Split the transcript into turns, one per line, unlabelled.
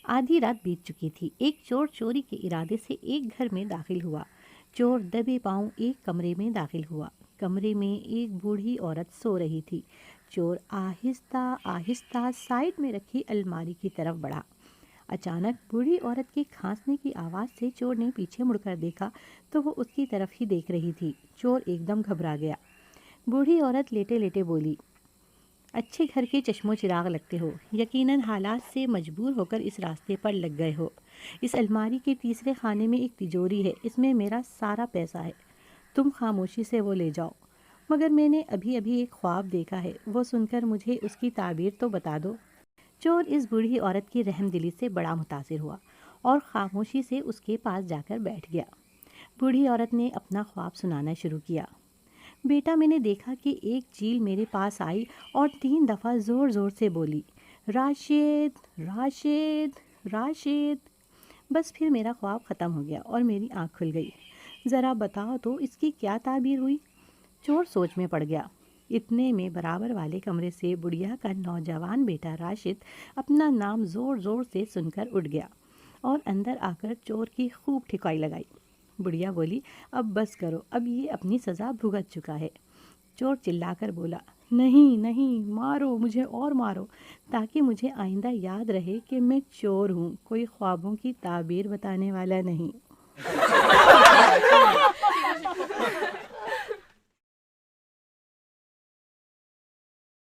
आधी रात बीत चुकी थी। एक चोर चोरी के इरादे से एक घर में दाखिल हुआ। चोर दबे पांव एक कमरे में दाखिल हुआ। कमरे में एक बूढ़ी औरत सो रही थी। चोर आहिस्ता आहिस्ता साइड में रखी अलमारी की तरफ बढ़ा। अचानक बूढ़ी औरत के खांसने की आवाज़ से चोर ने पीछे मुड़कर देखा तो वो उसकी तरफ ही देख रही थी। चोर एकदम घबरा गया। बूढ़ी औरत लेटे लेटे बोली, अच्छे घर के चश्मो चिराग लगते हो, यकीनन हालात से मजबूर होकर इस रास्ते पर लग गए हो। इस अलमारी के तीसरे खाने में एक तिजोरी है, इसमें मेरा सारा पैसा है। तुम खामोशी से वो ले जाओ। मगर मैंने अभी अभी एक ख्वाब देखा है, वो सुनकर मुझे उसकी ताबीर तो बता दो। चोर इस बूढ़ी औरत की रहमदिली से बड़ा मुतासिर हुआ और खामोशी से उसके पास जाकर बैठ गया। बूढ़ी औरत ने अपना ख्वाब सुनाना शुरू किया। बेटा, मैंने देखा कि एक चील मेरे पास आई और 3 दफ़ा ज़ोर ज़ोर से बोली, राशिद राशिद राशिद। बस फिर मेरा ख्वाब ख़त्म हो गया और मेरी आँख खुल गई। ज़रा बताओ तो इसकी क्या ताबीर हुई? चोर सोच में पड़ गया। इतने में बराबर वाले कमरे से बुढ़िया का नौजवान बेटा राशिद अपना नाम ज़ोर ज़ोर से सुनकर उठ गया और अंदर आकर चोर की खूब ठिकाई लगाई। बुढ़िया बोली, अब बस करो, अब ये अपनी सज़ा भुगत चुका है। चोर चिल्लाकर बोला, नहीं नहीं, मारो मुझे और मारो, ताकि मुझे आइंदा याद रहे कि मैं चोर हूँ, कोई ख्वाबों की ताबीर बताने वाला नहीं।